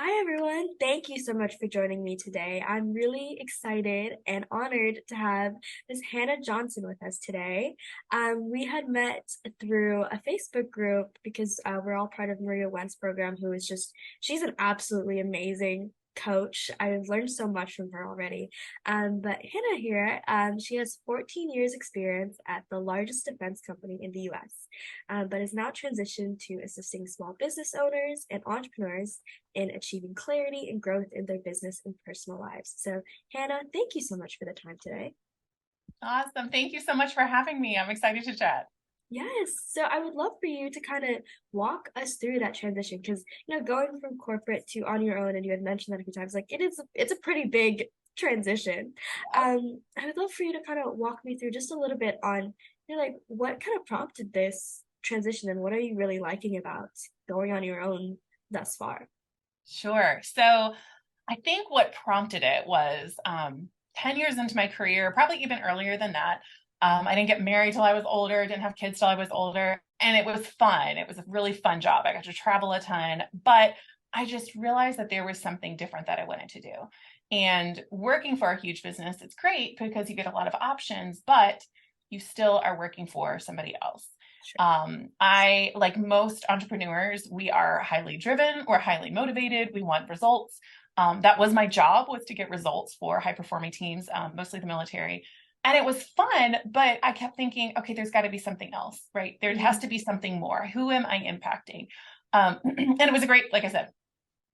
Hi, everyone. Thank you so much for joining me today. I'm really excited and honored to have Miss Hannah Johnson with us today. We had met through a Facebook group because we're all part of Maria Wentz program, who is she's an absolutely amazing coach. I've learned so much from her already. But Hannah here, she has 14 years experience at the largest defense company in the US, but has now transitioned to assisting small business owners and entrepreneurs in achieving clarity and growth in their business and personal lives. So, Hannah, thank you so much for the time today. Awesome. Thank you so much for having me. I'm excited to chat. Yes, so I would love for you to kind of walk us through that transition because going from corporate to on your own, and you had mentioned that a few times, like it's a pretty big transition. I would love for you to kind of walk me through just a little bit on like what kind of prompted this transition and what are you really liking about going on your own thus far? Sure. So I think what prompted it was 10 years into my career, probably even earlier than that. I didn't get married till I was older, didn't have kids till I was older, and it was fun. It was a really fun job. I got to travel a ton, but I just realized that there was something different that I wanted to do. And working for a huge business, it's great because you get a lot of options, but you still are working for somebody else. Sure. I, like most entrepreneurs, we are highly driven, we're highly motivated, we want results. That was my job, was to get results for high performing teams, mostly the military. And it was fun, but I kept thinking, okay, there's got to be something else, right? There has to Mhm. be something more. Who am I impacting? And it was a great, like I said,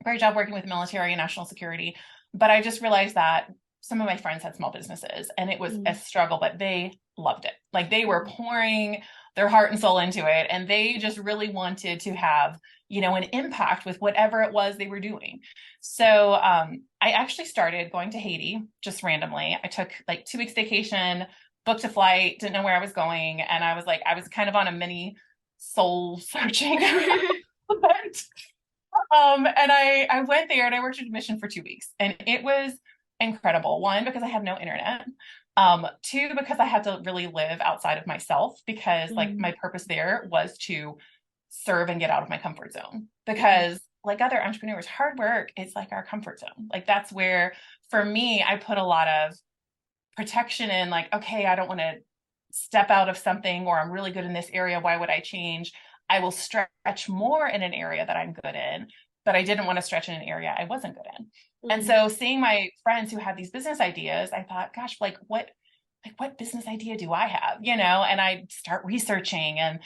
great job working with military and national security. But I just realized that some of my friends had small businesses and it was a Mhm. struggle, but they loved it. Like they were Mhm. pouring their heart and soul into it. And they just really wanted to have, an impact with whatever it was they were doing. So I actually started going to Haiti just randomly. I took like 2 weeks vacation, booked a flight, didn't know where I was going. And I was like, I was kind of on a mini soul searching event. And I went there and I worked at a mission for 2 weeks, and it was incredible. One, because I had no internet. Two, because I had to really live outside of myself because like Mhm. my purpose there was to serve and get out of my comfort zone. Mhm. Because like other entrepreneurs, hard work is like our comfort zone. Like that's where for me, I put a lot of protection in like, okay, I don't want to step out of something, or I'm really good in this area. Why would I change? I will stretch more in an area that I'm good in, but I didn't want to stretch in an area I wasn't good in. And Mhm. so seeing my friends who had these business ideas, I thought, gosh, like what business idea do I have? And I start researching, and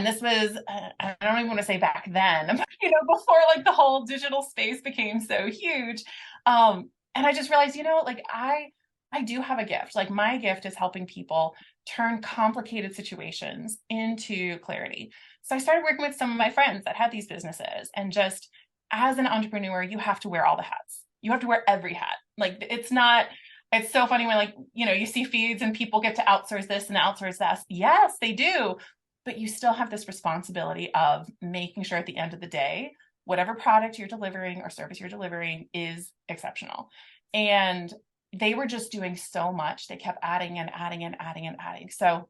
this was I don't even want to say back then, but before like the whole digital space became so huge. And I just realized, like I do have a gift. Like my gift is helping people turn complicated situations into clarity. So I started working with some of my friends that had these businesses, and just as an entrepreneur, you have to wear all the hats. You have to wear every hat. Like it's so funny when like, you see feeds and people get to outsource this and outsource that. Yes, they do. But you still have this responsibility of making sure at the end of the day, whatever product you're delivering or service you're delivering is exceptional. And they were just doing so much. They kept adding and adding and adding and adding. So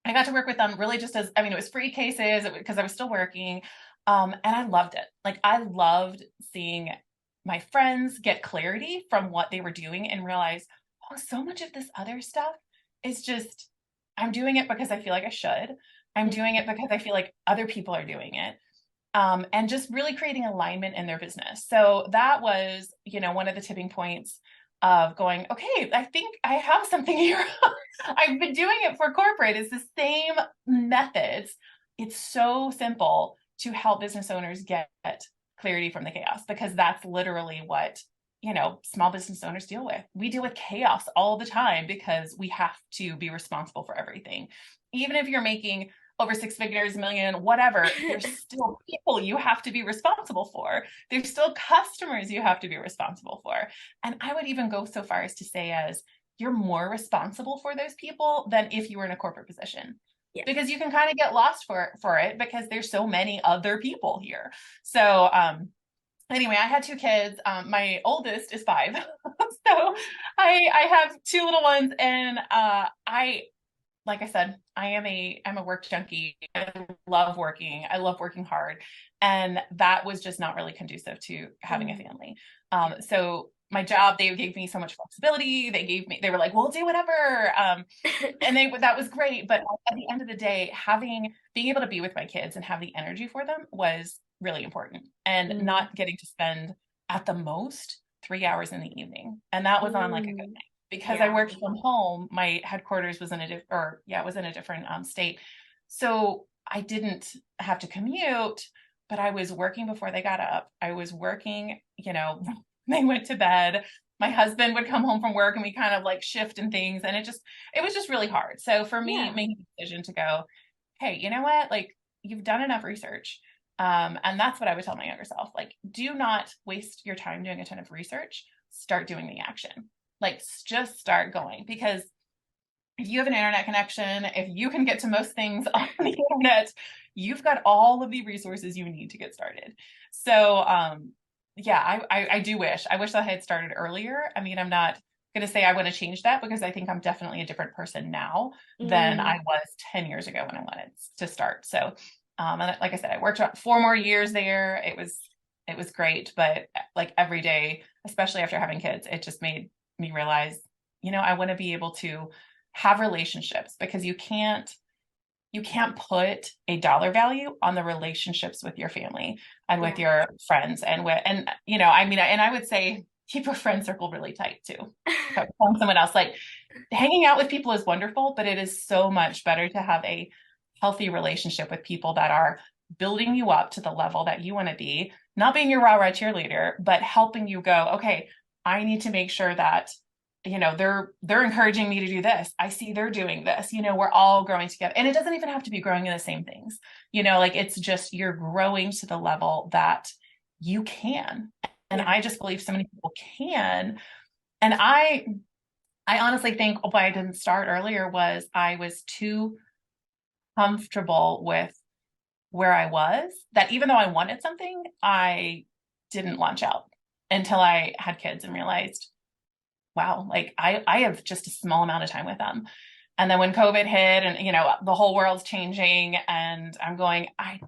I got to work with them really just as, I mean, it was free cases because I was still working. And I loved it. Like I loved seeing my friends get clarity from what they were doing and realize, oh, so much of this other stuff is just, I'm doing it because I feel like I should. I'm doing it Mhm. because I feel like other people are doing it. And just really creating alignment in their business. So that was, one of the tipping points of going, okay, I think I have something here. I've been doing it for corporate. It's the same methods. It's so simple to help business owners get clarity from the chaos, because that's literally what, small business owners deal with. We deal with chaos all the time because we have to be responsible for everything. Even if you're making over 6 figures, million, whatever, there's still people you have to be responsible for. There's still customers you have to be responsible for. And I would even go so far as to say as you're more responsible for those people than if you were in a corporate position. Yeah. Because you can kind of get lost for it because there's so many other people here. So anyway, I had 2 kids. My oldest is 5. So I have 2 little ones, and I like I said, I'm a work junkie. I love working. I love working hard. And that was just not really conducive to having a Mm. family. Yeah. So my job, they gave me so much flexibility. They were like, we'll do whatever. And that was great. But at the end of the day, being able to be with my kids and have the energy for them was really important, and Mm. not getting to spend at the most 3 hours in the evening. And that was on like a good Mm. night because I Yeah. worked from home. My headquarters was in it was in a different state. So I didn't have to commute, but I was working before they got up. I was working, they went to bed. My husband would come home from work and we kind of like shift and things. And it was just really hard. So for me, Yeah. making the decision to go, hey, you know what? Like, you've done enough research. And that's what I would tell my younger self. Like, do not waste your time doing a ton of research. Start doing the action. Like, just start going, because if you have an internet connection, if you can get to most things on the internet, you've got all of the resources you need to get started. So, yeah, I do I wish that I had started earlier. I mean, I'm not going to say I want to change that, because I think I'm definitely a different person now than Mm. I was 10 years ago when I wanted to start. So, and like I said, I worked 4 more years there. It was great, but like every day, especially after having kids, it just made me realize, I want to be able to have relationships, because you can't put a dollar value on the relationships with your family and with Yeah. your friends, I mean, and I would say keep your friend circle really tight too. Telling someone else, like, hanging out with people is wonderful, but it is so much better to have a healthy relationship with people that are building you up to the level that you want to be, not being your rah-rah cheerleader, but helping you go, okay, I need to make sure that they're encouraging me to do this. I see they're doing this. We're all growing together. And it doesn't even have to be growing in the same things. Like, it's just you're growing to the level that you can. And Yeah. I just believe so many people can. And I honestly think why I didn't start earlier was I was too comfortable with where I was, that even though I wanted something, I didn't launch out until I had kids and realized, wow, like I have just a small amount of time with them. And then when COVID hit and, the whole world's changing, and I'm going, I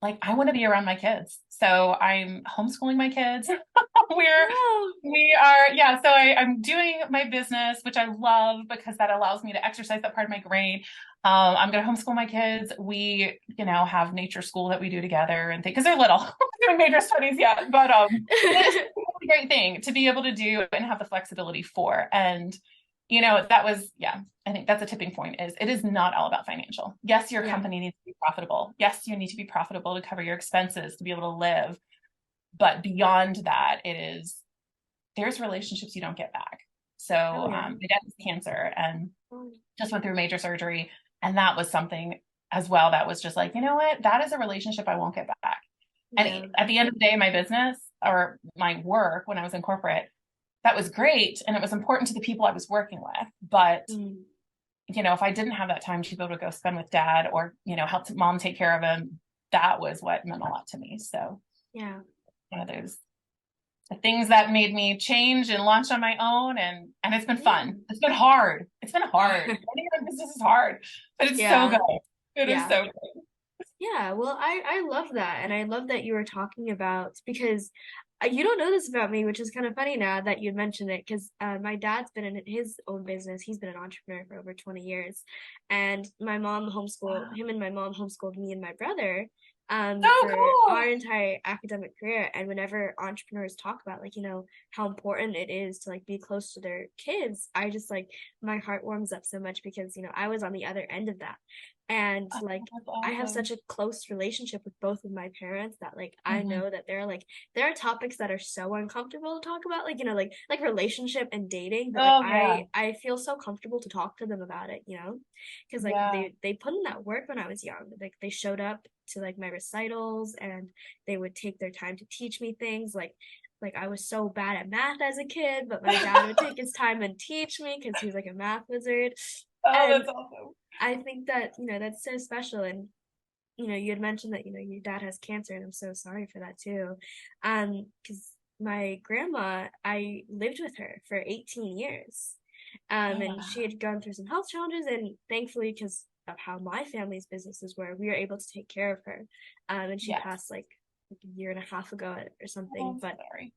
want to be around my kids. So I'm homeschooling my kids. we're Oh. we are, yeah. So I'm doing my business, which I love, because that allows me to exercise that part of my brain. I'm going to homeschool my kids. We, have nature school that we do together and things, because they're little. Doing major studies yet, but it is a great thing to be able to do and have the flexibility for. And that was, yeah, I think that's a tipping point. Is it is not all about financial. Yes, your Yeah. company needs to be profitable. Yes, you need to be profitable to cover your expenses, to be able to live. But beyond that, there's relationships you don't get back. So Oh yeah. my dad has cancer and Oh. just went through major surgery. And that was something as well that was just like, you know what? That is a relationship I won't get back. And Yeah. at the end of the day, my business or my work when I was in corporate, that was great. And it was important to the people I was working with. But, Mm. if I didn't have that time to be able to go spend with dad or, help mom take care of him, that was what meant a lot to me. So, Yeah. there's the things that made me change and launch on my own. And it's been Yeah. fun. It's been hard. It's been hard. Running your business is hard, but it's so Yeah. good. It is Yeah. so good. Yeah, well, I love that, and I love that you were talking about because you don't know this about me, which is kind of funny now that you mentioned it. Because my dad's been in his own business; he's been an entrepreneur for over 20 years, and Wow. my mom homeschooled me and my brother So for our cool. entire academic career. And whenever entrepreneurs talk about like how important it is to like be close to their kids, I just like my heart warms up so much because I was on the other end of that, and Oh, like that's I have awesome. such a close relationship with both of my parents that like I Mhm. know that there are topics that are so uncomfortable to talk about, like like relationship and dating, but like Oh yeah. I feel so comfortable to talk to them about it, because like Yeah. they put in that work when I was young. Like they showed up to like my recitals and they would take their time to teach me things like I was so bad at math as a kid, but my dad would take his time and teach me because he's like a math wizard. Oh, And that's awesome. I think that, that's so special. And, you had mentioned that, your dad has cancer, and I'm so sorry for that too. Because my grandma, I lived with her for 18 years. And she had gone through some health challenges, and thankfully, because of how my family's businesses were, we were able to take care of her. And she Yes. passed like a year and a half ago or Oh, something. I'm But sorry.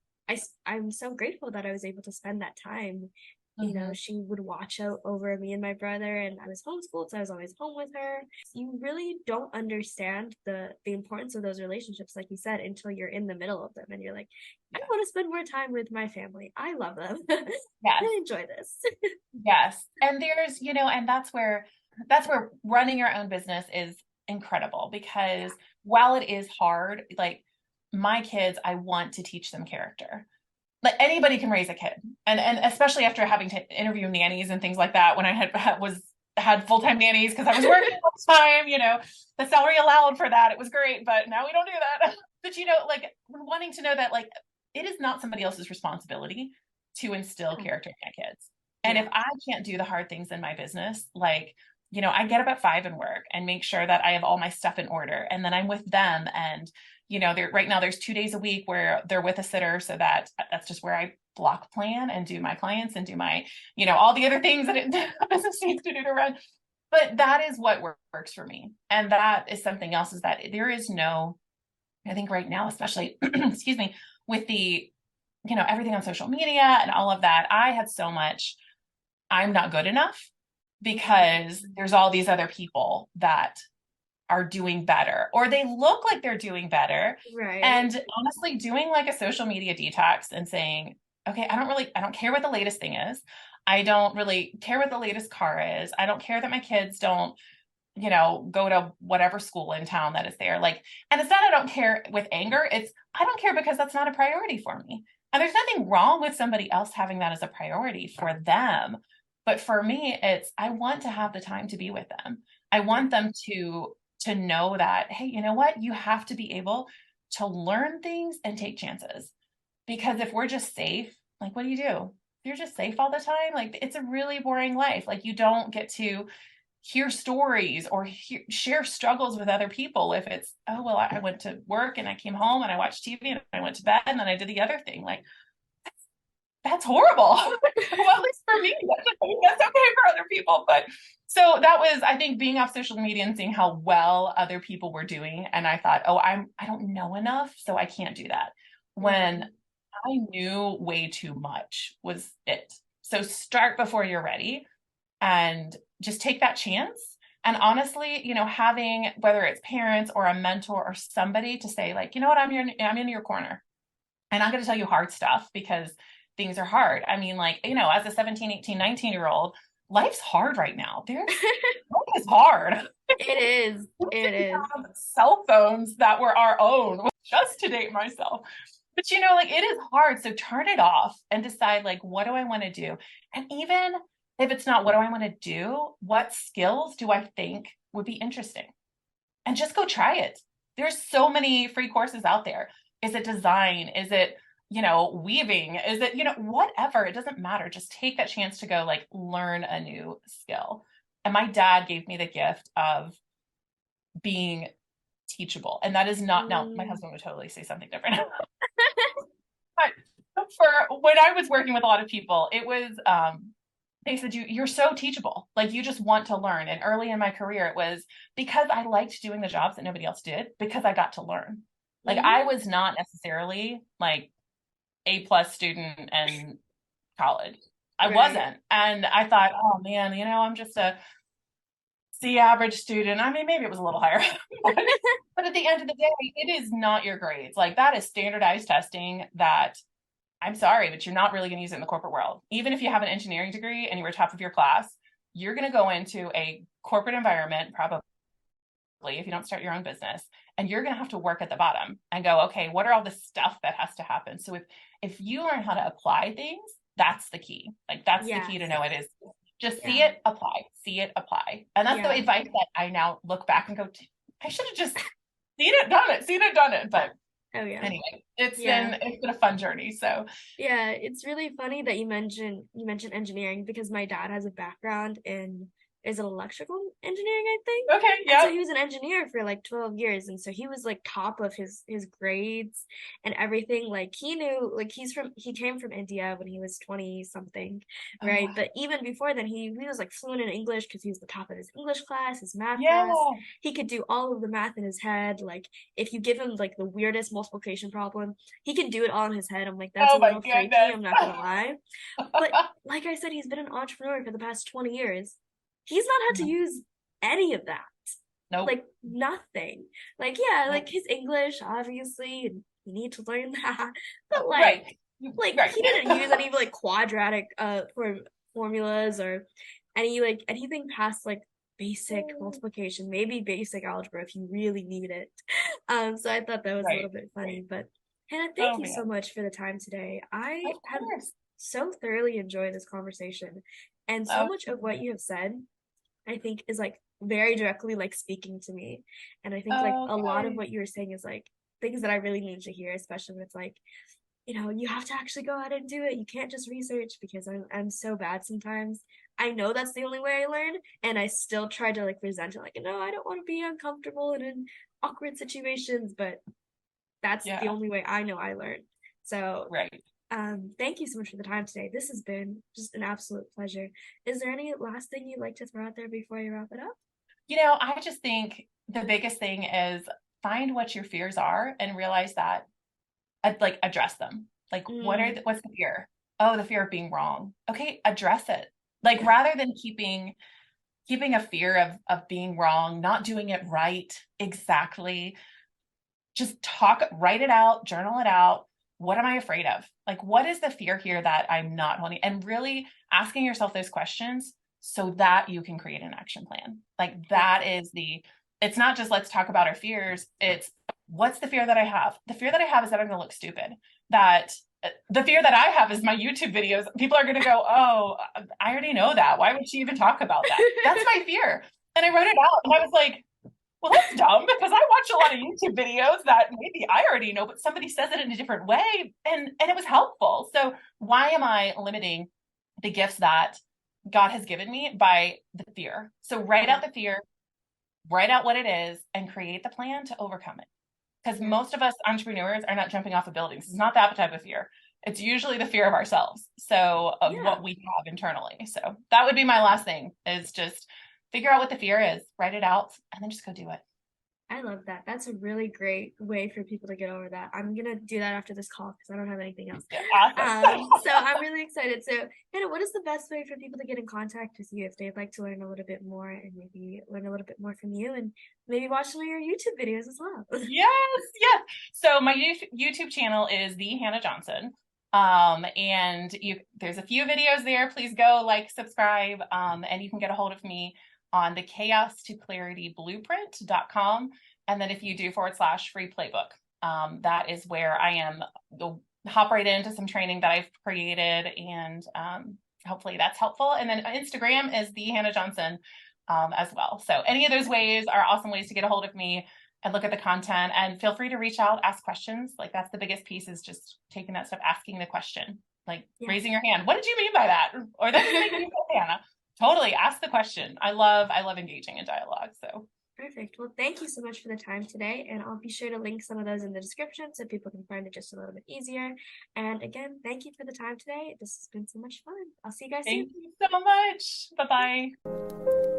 I'm so grateful that I was able to spend that time. You know, Hmm. she would watch out over me and my brother, and I was homeschooled, so I was always home with her. You really don't understand the importance of those relationships, like you said, until you're in the middle of them and you're like, I Yes. want to spend more time with my family. I love them. Yes. I enjoy this. Yes. And there's, and that's where running your own business is incredible because while it is hard, like my kids, I want to teach them character. Like anybody can raise a kid. And especially after having to interview nannies and things like that when I had full-time nannies because I was working full time, the salary allowed for that. It was great, but now we don't do that. But like wanting to know that like it is not somebody else's responsibility to instill character in my kids. And if Yeah. I can't do the hard things in my business, like, I get up at 5 and work and make sure that I have all my stuff in order. And then I'm with them. And, right now there's 2 days a week where they're with a sitter. So that's just where I block plan and do my clients and do my, all the other things that a business needs to do to run. But that is what works for me. And that is something else is that there is no, I think right now, especially, excuse me, with the, everything on social media and all of that, I had so much I'm not good enough because there's all these other people that are doing better or they look like they're doing better. Right. And honestly, doing like a social media detox and saying, okay, I don't care what the latest thing is. I don't really care what the latest car is. I don't care that my kids don't, go to whatever school in town that is there. Like, and it's not, I don't care with anger. It's, I don't care because that's not a priority for me. And there's nothing wrong with somebody else having that as a priority for them. But for me, it's, I want to have the time to be with them. I Yeah. want them to know that, hey, you know what? You have to be able to learn things and take chances. Because if we're just safe, like, what do? If you're just safe all the time, like, it's a really boring life. Like, you don't get to hear stories or share struggles with other people if it's, oh, well, I went to work and I came home and I watched TV and I went to bed and then I did the other thing. Like, that's horrible. Well, at least for me, that's okay for other people. But so that was, I think, being off social media and seeing how well other people were doing. And I thought, oh, I don't know enough, so I can't do that. When Mm. I knew way too much was it. So start before you're ready and just take that chance. And honestly, having whether it's parents or a mentor or somebody to say, like, you know what, I'm in your corner. And I'm going to tell you hard stuff because things are hard. I mean, like, as a 17, 18, 19-year-old, life's hard right now. Life is hard. It is. It is. Have cell phones that were our own, just to date myself. But like it is hard. So turn it off and decide like, what do I want to do? And even if it's not what do I want to do, what skills do I think would be interesting? And just go try it. There's so many free courses out there. Is it design? Is it, weaving? Is it, whatever? It doesn't matter. Just take that chance to go like learn a new skill. And my dad gave me the gift of being teachable. And that is not, now my Mm. husband would totally say something different. But for when I was working with a lot of people, it was they said you're so teachable. Like you just want to learn. And early in my career, it was because I liked doing the jobs that nobody else did because I got to learn. Like I Mhm. was not necessarily like A+ student in college. I Right. wasn't. And I thought, oh man, I'm just a C average student. I mean, maybe it was a little higher. But at the end of the day, it is not your grades. Like that is standardized testing that I'm sorry, but you're not really going to use it in the corporate world. Even if you have an engineering degree and you were top of your class, you're going to go into a corporate environment, probably if you don't start your own business, and you're going to have to work at the bottom and go, okay, what are all the stuff that has to happen? So if you learn how to apply things, that's the key. Like that's the key to Yes. know it is just Yeah. see it, apply. And that's the Yeah. advice that I now look back and go, I should have just seen it, done it. But Oh yeah. anyway, Yeah. it's been a fun journey. So Yeah, it's really funny that you mentioned engineering because my dad has a background in is it electrical engineering, I think. Okay, And so yep. he was an engineer for like 12 years. And so he was like top of his grades and everything. Like he knew, like he came from India when he was 20 something, Oh, right? wow. But even before then, he was like fluent in English because he was the top of his English class, his math class. Yeah. He could do all of the math in his head. Like if you give him like the weirdest multiplication problem, he can do it all in his head. I'm like, that's Oh a my little freaky, goodness. I'm not gonna lie. But like I said, he's been an entrepreneur for the past 20 years. He's not had to use any of that. Nope. Like nothing. Like, yeah, like Nope. his English, obviously, and you need to learn that. But Right. like Right. he didn't use any like quadratic formulas or any like anything past like basic multiplication, maybe basic algebra if you really need it. So I thought that was a little Right. bit funny. Right. But Hannah, thank Oh you so man. much for the time today. I Of have course. so thoroughly enjoyed this conversation, and so Oh, much of what you have said I think is like very directly like speaking to me. And I think like a lot of okay. what you were saying is like things that I really need to hear, especially when it's like, you have to actually go out and do it. You can't just research because I'm so bad sometimes. I know that's the only way I learn, and I still try to like resent it, like, no, I don't want to be uncomfortable and in awkward situations, but that's the Yeah. only way I know I learn. So Right. thank you so much for the time today. This has been just an absolute pleasure. Is there any last thing you'd like to throw out there before you wrap it up? I just think the biggest thing is find what your fears are and realize that, like, address them. Like, Mm, what's the fear? Oh, the fear of being wrong. Okay, address it. Like, rather than keeping a fear of being wrong, not doing it right exactly, just write it out, journal it out. What am I afraid of? Like, what is the fear here that I'm not holding? And really asking yourself those questions so that you can create an action plan. Like, that perfect. is it's not just let's talk about our fears. It's what's the fear that I have? The fear that I have is that I'm going to look stupid. That the fear that I have is my YouTube videos. People are going to go, oh, I already know that. Why would she even talk about that? That's my fear. And I wrote it out and I was like, well, that's dumb because I watch a lot of YouTube videos that maybe I already know, but somebody says it in a different way, and it was helpful. So why am I limiting the gifts that God has given me by the fear? So write Yeah, out the fear, write out what it is, and create the plan to overcome it. Because yeah, most of us entrepreneurs are not jumping off of buildings. It's not that type of fear. It's usually the fear of ourselves. So of yeah. what we have internally. So that would be my last thing is just figure out what the fear is, write it out, and then just go do it. I love that. That's a really great way for people to get over that. I'm gonna do that after this call because I don't have anything else. Yeah, awesome. So I'm really excited. So, Hannah, what is the best way for people to get in contact with you if they'd like to learn a little bit more and maybe learn a little bit more from you and maybe watch some of your YouTube videos as well? Yes, yes. So my YouTube channel is the Hannah Johnson. And there's a few videos there. Please go like, subscribe, and you can get a hold of me on the chaos to clarity blueprint.com. And then if you do /free playbook, that is where I am. You'll hop right into some training that I've created, and hopefully that's helpful. And then Instagram is the Hannah Johnson as well. So any of those ways are awesome ways to get a hold of me and look at the content, and feel free to reach out, ask questions. Like, that's the biggest piece, is just taking that step, asking the question, like Yeah. raising your hand. What did you mean by that? Or that didn't make any sense, Hannah. Totally ask the question. I love engaging in dialogue. So Perfect. Well, thank you so much for the time today, and I'll be sure to link some of those in the description so people can find it just a little bit easier. And again, thank you for the time today. This has been so much fun. I'll see you guys soon. thank you so much. Bye-bye.